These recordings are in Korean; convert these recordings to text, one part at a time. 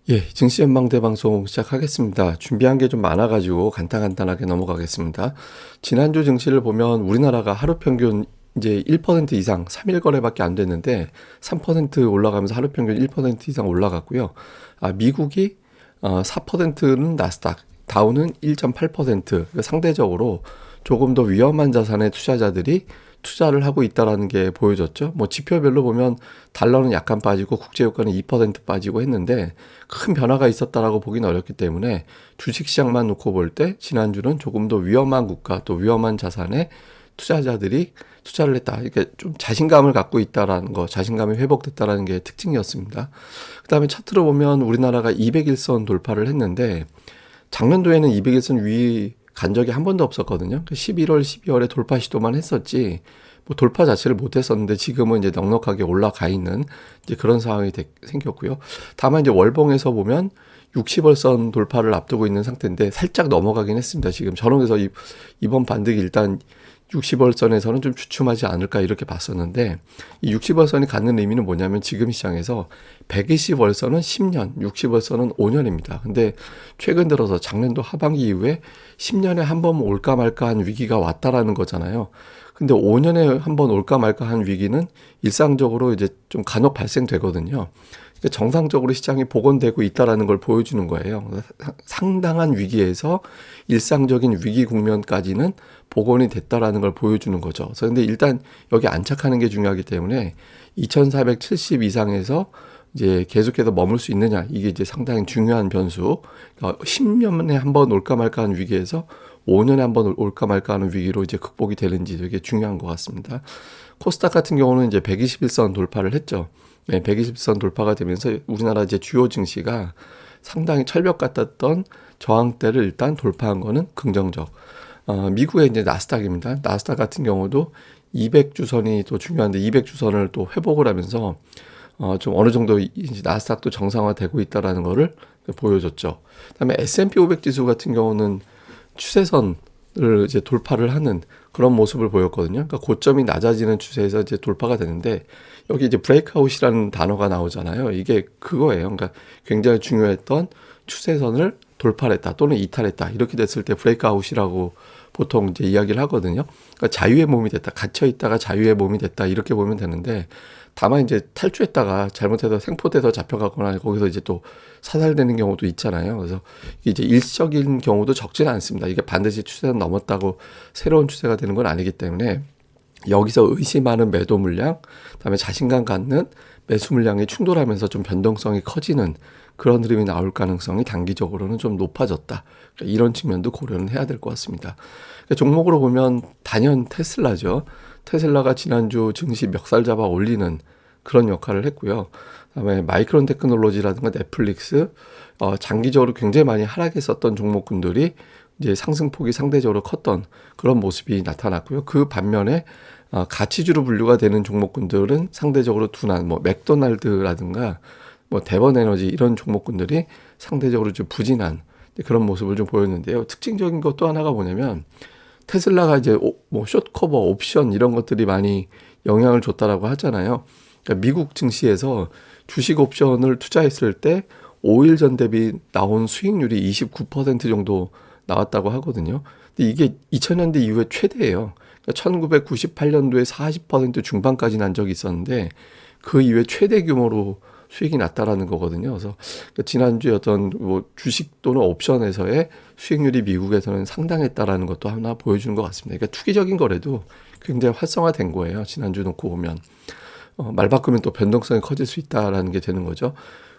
예, 증시 전망대 방송 시작하겠습니다. 준비한 게 좀 많아가지고 간단하게 넘어가겠습니다. 지난주 증시를 보면 우리나라가 하루 평균 이제 1% 이상 3일 거래밖에 안 됐는데 3% 올라가면서 하루 평균 1% 이상 올라갔고요. 미국이 4%는 나스닥, 다우는 1.8%, 상대적으로 조금 더 위험한 자산의 투자자들이 투자를 하고 있다라는 게 보여졌죠. 뭐 지표별로 보면 달러는 약간 빠지고 국제유가는 2% 빠지고 했는데 큰 변화가 있었다라고 보기는 어렵기 때문에 주식시장만 놓고 볼 때 지난주는 조금 더 위험한 국가 또 위험한 자산에 투자자들이 투자를 했다. 이렇게 좀 자신감을 갖고 있다라는 거, 자신감이 회복됐다라는 게 특징이었습니다. 그다음에 차트로 보면 우리나라가 200일선 돌파를 했는데 작년도에는 200일선 위 간 적이 한 번도 없었거든요. 11월, 12월에 돌파 시도만 했었지, 뭐 돌파 자체를 못 했었는데 지금은 이제 넉넉하게 올라가 있는 이제 그런 상황이 생겼고요. 다만 이제 월봉에서 보면 60월선 돌파를 앞두고 있는 상태인데 살짝 넘어가긴 했습니다. 지금 저는 그래서 이번 반등이 일단 60월선에서는 좀 주춤하지 않을까 이렇게 봤었는데, 이 60월선이 갖는 의미는 뭐냐면 지금 시장에서 120월선은 10년, 60월선은 5년입니다. 근데 최근 들어서 작년도 하반기 이후에 10년에 한 번 올까 말까 한 위기가 왔다라는 거잖아요. 근데 5년에 한 번 올까 말까 한 위기는 일상적으로 이제 좀 간혹 발생되거든요. 그러니까 정상적으로 시장이 복원되고 있다라는 걸 보여주는 거예요. 상당한 위기에서 일상적인 위기 국면까지는 복원이 됐다라는 걸 보여주는 거죠. 그래서 근데 일단 여기 안착하는 게 중요하기 때문에 2470 이상에서 이제 계속해서 머물 수 있느냐, 이게 이제 상당히 중요한 변수. 그러니까 10년에 한 번 올까 말까 하는 위기에서 5년에 한 번 올까 말까 하는 위기로 이제 극복이 되는지 되게 중요한 것 같습니다. 코스닥 같은 경우는 이제 121선 돌파를 했죠. 네, 120선 돌파가 되면서 우리나라 이제 주요 증시가 상당히 철벽 같았던 저항대를 일단 돌파한 거는 긍정적. 미국의 이제 나스닥입니다. 나스닥 같은 경우도 200주선이 또 중요한데 200주선을 또 회복을 하면서 좀 어느 정도 이제 나스닥도 정상화되고 있다라는 거를 보여줬죠. 그다음에 S&P 500 지수 같은 경우는 추세선을 이제 돌파를 하는 그런 모습을 보였거든요. 그러니까 고점이 낮아지는 추세에서 이제 돌파가 되는데 여기 이제 브레이크아웃이라는 단어가 나오잖아요. 이게 그거예요. 그러니까 굉장히 중요했던 추세선을 돌파했다 또는 이탈했다, 이렇게 됐을 때 브레이크아웃이라고 보통 이제 이야기를 하거든요. 그러니까 자유의 몸이 됐다, gat혀 있다가 자유의 몸이 됐다, 이렇게 보면 되는데, 다만 이제 탈주했다가 잘못해서 생포돼서 잡혀가거나 거기서 이제 또 사살되는 경우도 있잖아요. 그래서 이제 일시적인 경우도 적지는 않습니다. 이게 반드시 추세는 넘었다고 새로운 추세가 되는 건 아니기 때문에 여기서 의심하는 매도 물량, 그다음에 자신감 갖는 매수 물량이 충돌하면서 좀 변동성이 커지는 그런 흐름이 나올 가능성이 단기적으로는 좀 높아졌다. 그러니까 이런 측면도 고려는 해야 될 것 같습니다. 그러니까 종목으로 보면 단연 테슬라죠. 테슬라가 지난주 증시 멱살 잡아 올리는 그런 역할을 했고요. 그다음에 마이크론 테크놀로지라든가 넷플릭스, 장기적으로 굉장히 많이 하락했었던 종목군들이 이제 상승폭이 상대적으로 컸던 그런 모습이 나타났고요. 그 반면에 가치주로 분류가 되는 종목군들은 상대적으로 둔한, 뭐 맥도날드라든가 뭐 대번에너지 이런 종목군들이 상대적으로 좀 부진한 그런 모습을 좀 보였는데요. 특징적인 것 또 하나가 뭐냐면 테슬라가 이제 뭐 숏커버 옵션 이런 것들이 많이 영향을 줬다라고 하잖아요. 그러니까 미국 증시에서 주식 옵션을 투자했을 때 5일 전 대비 나온 수익률이 29% 정도 나왔다고 하거든요. 근데 이게 2000년대 이후에 최대예요. 그러니까 1998년도에 40% 중반까지 난 적이 있었는데 그 이후에 최대 규모로 수익이 났다라는 거거든요. 그래서 지난주에 어떤 뭐 주식 또는 옵션에서의 수익률이 미국에서는 상당했다라는 것도 하나 보여주는 것 같습니다. 그러니까 투기적인 거래도 굉장히 활성화된 거예요. 지난주 놓고 보면. 말 바꾸면 또 변동성이 커질 수 있다라는 게 되는 거죠.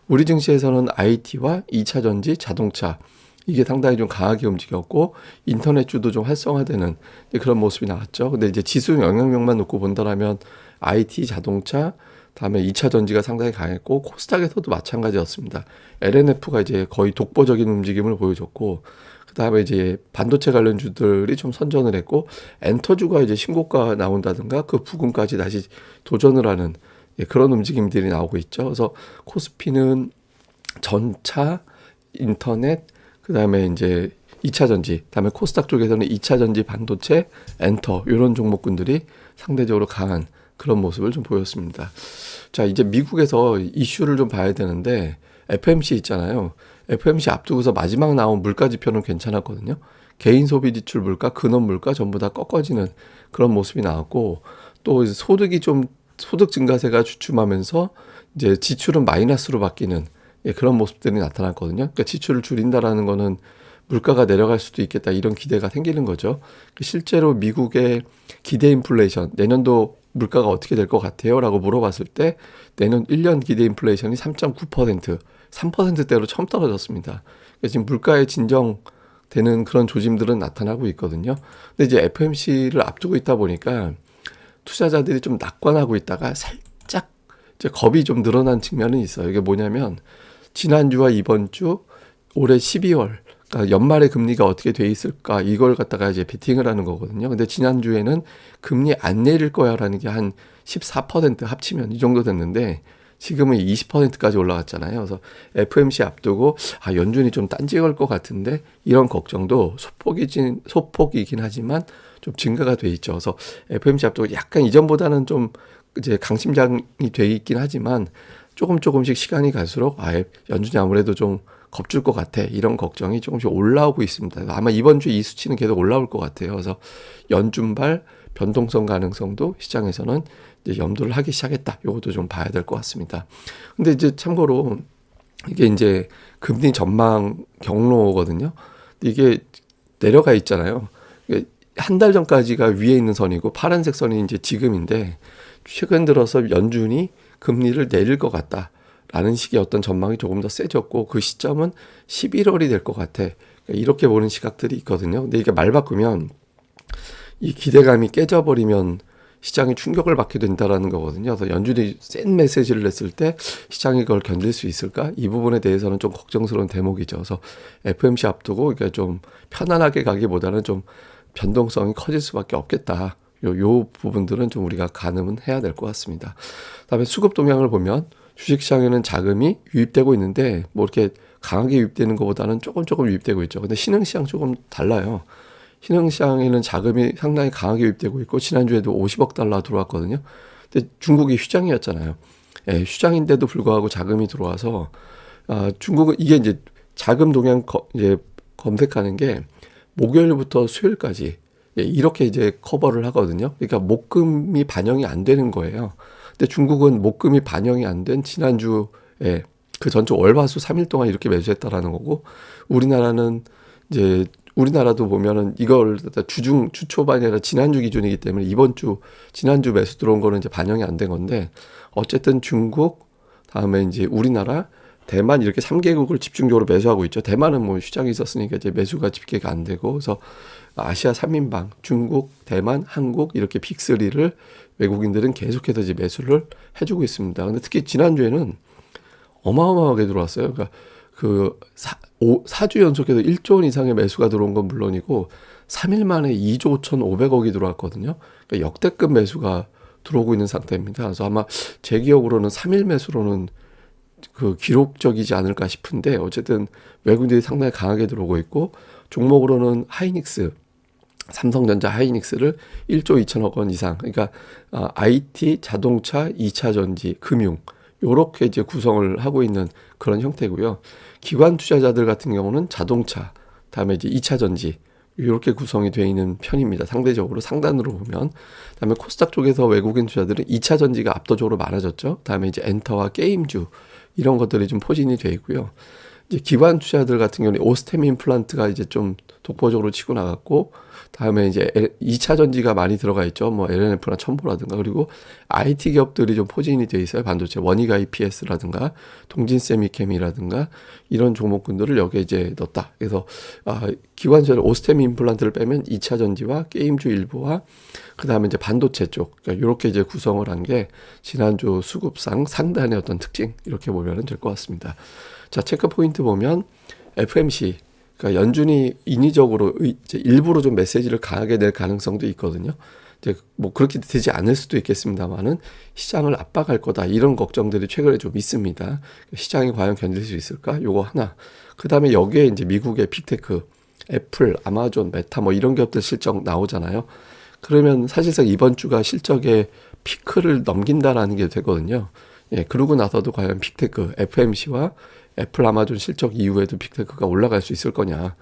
우리 증시에서는 IT와 2차 전지, 자동차, 이게 상당히 좀 강하게 움직였고 인터넷주도 좀 활성화되는 그런 모습이 나왔죠. 근데 이제 지수 영향력만 놓고 본다라면 IT, 자동차, 다음에 2차 전지가 상당히 강했고 코스닥에서도 마찬가지였습니다. LNF가 이제 거의 독보적인 움직임을 보여줬고, 그다음에 이제 반도체 관련주들이 좀 선전을 했고 엔터주가 이제 신고가 나온다든가 그 부근까지 다시 도전을 하는 그런 움직임들이 나오고 있죠. 그래서 코스피는 전차, 인터넷, 그다음에 이제 2차 전지, 그다음에 코스닥 쪽에서는 2차 전지, 반도체, 엔터 이런 종목군들이 상대적으로 강한 그런 모습을 좀 보였습니다. 자, 이제 미국에서 이슈를 좀 봐야 되는데 FMC 있잖아요. FMC 앞두고서 마지막 나온 물가 지표는 괜찮았거든요. 개인 소비 지출 물가, 근원 물가 전부 다 꺾어지는 그런 모습이 나왔고, 또 소득이 좀 소득 증가세가 주춤하면서 이제 지출은 마이너스로 바뀌는 그런 모습들이 나타났거든요. 그러니까 지출을 줄인다라는 거는 물가가 내려갈 수도 있겠다 이런 기대가 생기는 거죠. 실제로 미국의 기대 인플레이션, 내년도 물가가 어떻게 될 것 같아요? 라고 물어봤을 때 내년 1년 기대 인플레이션이 3.9%, 3%대로 처음 떨어졌습니다. 그러니까 지금 물가에 진정되는 그런 조짐들은 나타나고 있거든요. 근데 이제 FMC를 앞두고 있다 보니까 투자자들이 좀 낙관하고 있다가 살짝 이제 겁이 좀 늘어난 측면은 있어요. 이게 뭐냐면 지난주와 이번 주 올해 12월 그러니까 연말에 금리가 어떻게 돼 있을까 이걸 갖다가 이제 베팅을 하는 거거든요. 근데 지난주에는 금리 안 내릴 거야라는 게 한 14% 합치면 이 정도 됐는데 지금은 20%까지 올라갔잖아요. 그래서 FMC 앞두고 연준이 좀 딴지 걸 것 같은데 이런 걱정도 소폭이긴 하지만 좀 증가가 돼 있죠. 그래서 FMC 앞두고 약간 이전보다는 좀 이제 강심장이 돼 있긴 하지만 조금씩 시간이 갈수록 연준이 아무래도 좀 겁줄 것 같아. 이런 걱정이 조금씩 올라오고 있습니다. 아마 이번 주 이 수치는 계속 올라올 것 같아요. 그래서 연준발 변동성 가능성도 시장에서는 이제 염두를 하기 시작했다. 이것도 좀 봐야 될 것 같습니다. 근데 이제 참고로 이게 이제 금리 전망 경로거든요. 이게 내려가 있잖아요. 한 달 전까지가 위에 있는 선이고 파란색 선이 이제 지금인데 최근 들어서 연준이 금리를 내릴 것 같다. 라는 식의 어떤 전망이 조금 더 세졌고 그 시점은 11월이 될 것 같아. 이렇게 보는 시각들이 있거든요. 근데 이게 말 바꾸면 이 기대감이 깨져버리면 시장이 충격을 받게 된다라는 거거든요. 그래서 연준이 센 메시지를 냈을 때 시장이 그걸 견딜 수 있을까? 이 부분에 대해서는 좀 걱정스러운 대목이죠. 그래서 FMC 앞두고 이게 좀 편안하게 가기보다는 좀 변동성이 커질 수밖에 없겠다. 요 부분들은 좀 우리가 가늠은 해야 될 것 같습니다. 그다음에 수급 동향을 보면 주식시장에는 자금이 유입되고 있는데 뭐 이렇게 강하게 유입되는 것보다는 조금 유입되고 있죠. 근데 신흥시장 조금 달라요. 신흥시장에는 자금이 상당히 강하게 유입되고 있고 지난주에도 50억 달러 들어왔거든요. 근데 중국이 휴장이었잖아요. 휴장인데도 불구하고 자금이 들어와서 중국은 이게 이제 자금 동향 이제 검색하는 게 목요일부터 수요일까지 이렇게 이제 커버를 하거든요. 그러니까 목금이 반영이 안 되는 거예요. 근데 중국은 목금이 반영이 안 된 지난주에 그 전주 월화수 3일 동안 이렇게 매수했다라는 거고 우리나라는 이제 우리나라도 보면은 이걸 주 초반이 아니라 지난주 기준이기 때문에 지난주 매수 들어온 거는 이제 반영이 안 된 건데 어쨌든 중국 다음에 이제 우리나라 대만 이렇게 3개국을 집중적으로 매수하고 있죠. 대만은 뭐 휴장이 있었으니까 이제 매수가 집계가 안 되고 그래서 아시아 3인방 중국, 대만, 한국 이렇게 빅3를 외국인들은 계속해서 이제 매수를 해주고 있습니다. 근데 특히 지난주에는 어마어마하게 들어왔어요. 그러니까 그 4주 연속해서 1조 원 이상의 매수가 들어온 건 물론이고 3일 만에 2조 5,500억이 들어왔거든요. 그러니까 역대급 매수가 들어오고 있는 상태입니다. 그래서 아마 제 기억으로는 3일 매수로는 그 기록적이지 않을까 싶은데 어쨌든 외국인들이 상당히 강하게 들어오고 있고 종목으로는 하이닉스 삼성전자 하이닉스를 1조 2천억 원 이상 그러니까 IT, 자동차, 2차 전지, 금융 요렇게 이제 구성을 하고 있는 그런 형태고요. 기관 투자자들 같은 경우는 자동차, 다음에 이제 2차 전지 이렇게 구성이 되어 있는 편입니다. 상대적으로 상단으로 보면. 다음에 코스닥 쪽에서 외국인 투자들은 2차 전지가 압도적으로 많아졌죠. 다음에 이제 엔터와 게임주 이런 것들이 좀 포진이 되어 있고요. 이제 기관 투자들 같은 경우는 오스템 임플란트가 이제 좀 독보적으로 치고 나갔고 다음에 이제 2차 전지가 많이 들어가 있죠. 뭐 LNF나 첨보라든가 그리고 IT 기업들이 좀 포진이 되어 있어요. 반도체 원익 IPS라든가 동진세미캠이라든가 이런 종목군들을 여기에 이제 넣었다. 그래서 기관 투자들 오스템 임플란트를 빼면 2차 전지와 게임주 일부와 그다음에 이제 반도체 쪽 그러니까 이렇게 이제 구성을 한 게 지난주 수급상 상단의 어떤 특징 이렇게 보면 될 것 같습니다. 자, 체크 포인트 보면 FMC 그러니까 연준이 인위적으로 이제 일부러 좀 메시지를 강하게 낼 가능성도 있거든요. 이제 뭐 그렇게 되지 않을 수도 있겠습니다만은 시장을 압박할 거다 이런 걱정들이 최근에 좀 있습니다. 시장이 과연 견딜 수 있을까? 요거 하나. 그다음에 여기에 이제 미국의 빅테크, 애플, 아마존, 메타 뭐 이런 기업들 실적 나오잖아요. 그러면 사실상 이번 주가 실적의 피크를 넘긴다라는 게 되거든요. 그러고 나서도 과연 빅테크, FMC와 애플, 아마존 실적 이후에도 빅테크가 올라갈 수 있을 거냐.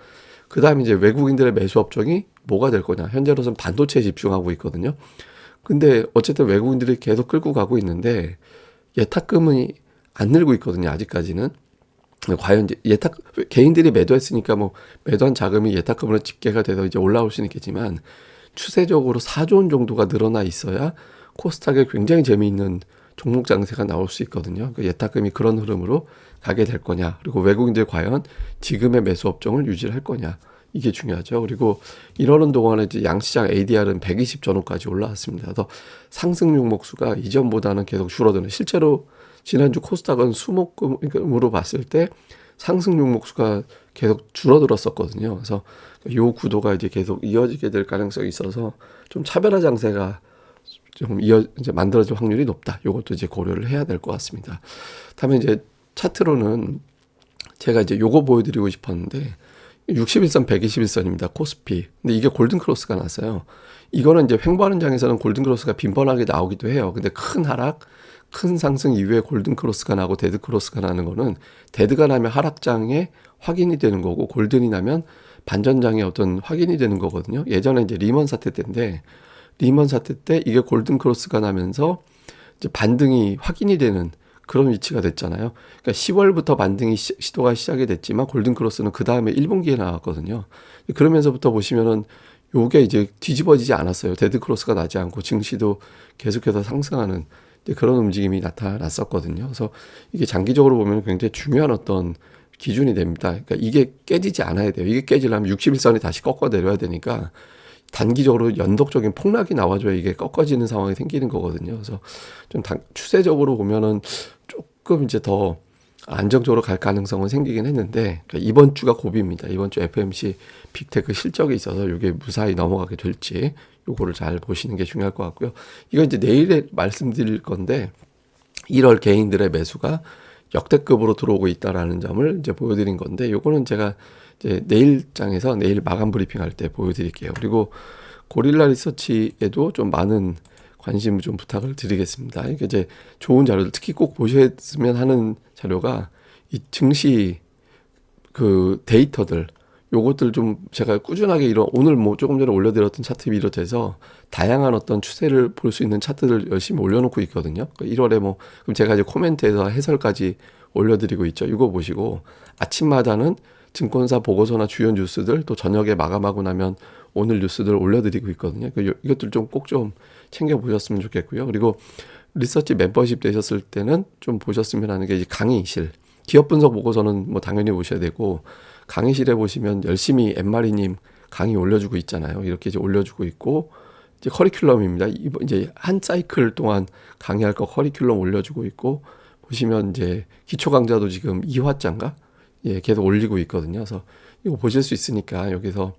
그 다음에 이제 외국인들의 매수 업종이 뭐가 될 거냐. 현재로서는 반도체에 집중하고 있거든요. 근데 어쨌든 외국인들이 계속 끌고 가고 있는데 예탁금이 안 늘고 있거든요. 아직까지는. 과연 이제 개인들이 매도했으니까 뭐 매도한 자금이 예탁금으로 집계가 돼서 이제 올라올 수는 있겠지만 추세적으로 4조 원 정도가 늘어나 있어야 코스닥에 굉장히 재미있는 종목 장세가 나올 수 있거든요. 그 예탁금이 그런 흐름으로 가게 될 거냐. 그리고 외국인들이 과연 지금의 매수 업종을 유지할 거냐. 이게 중요하죠. 그리고 이러는 동안에 이제 양시장 ADR은 120 전후까지 올라왔습니다. 그래서 상승 종목수가 이전보다는 계속 줄어드는, 실제로 지난주 코스닥은 수목금으로 봤을 때 상승 종목수가 계속 줄어들었었거든요. 그래서 요 구도가 이제 계속 이어지게 될 가능성이 있어서 좀 차별화 장세가 좀 이제 만들어질 확률이 높다. 요것도 이제 고려를 해야 될 것 같습니다. 다음에 이제 차트로는 제가 이제 요거 보여드리고 싶었는데 61선, 121선입니다. 코스피. 근데 이게 골든크로스가 났어요. 이거는 이제 횡보하는 장에서는 골든크로스가 빈번하게 나오기도 해요. 근데 큰 하락, 큰 상승 이후에 골든크로스가 나고 데드크로스가 나는 거는, 데드가 나면 하락장에 확인이 되는 거고 골든이 나면 반전장의 어떤 확인이 되는 거거든요. 예전에 이제 리먼 사태 때인데, 리먼 사태 때 이게 골든크로스가 나면서 이제 반등이 확인이 되는 그런 위치가 됐잖아요. 그러니까 10월부터 반등이 시도가 시작이 됐지만 골든크로스는 그 다음에 1분기에 나왔거든요. 그러면서부터 보시면은 요게 이제 뒤집어지지 않았어요. 데드크로스가 나지 않고 증시도 계속해서 상승하는 그런 움직임이 나타났었거든요. 그래서 이게 장기적으로 보면 굉장히 중요한 어떤 기준이 됩니다. 그러니까 이게 깨지지 않아야 돼요. 이게 깨지려면 61선이 다시 꺾어 내려야 되니까 단기적으로 연속적인 폭락이 나와줘야 이게 꺾어지는 상황이 생기는 거거든요. 그래서 좀 추세적으로 보면은 조금 이제 더 안정적으로 갈 가능성은 생기긴 했는데, 그러니까 이번 주가 고비입니다. 이번 주 FMC 빅테크 실적이 있어서 이게 무사히 넘어가게 될지 요거를 잘 보시는 게 중요할 것 같고요. 이건 이제 내일에 말씀드릴 건데 1월 개인들의 매수가 역대급으로 들어오고 있다라는 점을 이제 보여드린 건데, 요거는 제가 이제 내일장에서 내일 마감 브리핑 할 때 보여드릴게요. 그리고 고릴라 리서치에도 좀 많은 관심을 좀 부탁을 드리겠습니다. 이게 이제 좋은 자료들, 특히 꼭 보셨으면 하는 자료가 이 증시 그 데이터들, 요것들 좀 제가 꾸준하게 오늘 뭐 조금 전에 올려드렸던 차트 비롯해서 다양한 어떤 추세를 볼 수 있는 차트를 열심히 올려놓고 있거든요. 1월에 뭐, 그럼 제가 이제 코멘트에서 해설까지 올려드리고 있죠. 이거 보시고 아침마다는 증권사 보고서나 주요 뉴스들, 또 저녁에 마감하고 나면 오늘 뉴스들 올려드리고 있거든요. 이것들 좀 꼭 좀 챙겨보셨으면 좋겠고요. 그리고 리서치 멤버십 되셨을 때는 좀 보셨으면 하는 게 이제 강의실. 기업 분석 보고서는 뭐 당연히 보셔야 되고, 강의실에 보시면 열심히 엠마리님 강의 올려주고 있잖아요. 이렇게 이제 올려주고 있고, 이제 커리큘럼입니다. 이제 한 사이클 동안 강의할 거 커리큘럼 올려주고 있고, 보시면 이제 기초 강좌도 지금 2화짜인가? 예, 계속 올리고 있거든요. 그래서 이거 보실 수 있으니까 여기서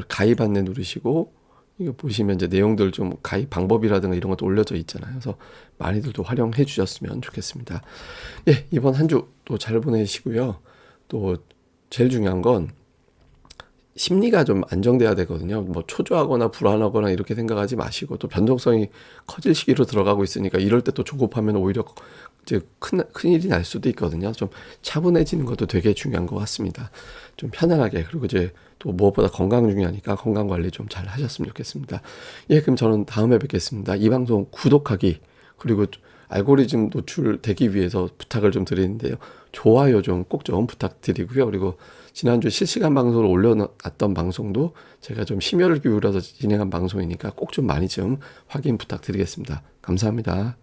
가입 안내 누르시고, 이거 보시면 이제 내용들 좀 가입 방법이라든가 이런 것도 올려져 있잖아요. 그래서 많이들 또 활용해 주셨으면 좋겠습니다. 예, 이번 한 주 또 잘 보내시고요. 또 제일 중요한 건 심리가 좀 안정돼야 되거든요. 뭐 초조하거나 불안하거나 이렇게 생각하지 마시고, 또 변동성이 커질 시기로 들어가고 있으니까 이럴 때 또 조급하면 오히려 이제 큰일이 날 수도 있거든요. 좀 차분해지는 것도 되게 중요한 것 같습니다. 좀 편안하게, 그리고 이제 또 무엇보다 건강 중요하니까 건강 관리 좀 잘 하셨으면 좋겠습니다. 예, 그럼 저는 다음에 뵙겠습니다. 이 방송 구독하기, 그리고 알고리즘 노출되기 위해서 부탁을 좀 드리는데요. 좋아요 좀 꼭 좀 부탁드리고요. 그리고 지난주 실시간 방송을 올려놨던 방송도 제가 좀 심혈을 기울여서 진행한 방송이니까 꼭 좀 많이 좀 확인 부탁드리겠습니다. 감사합니다.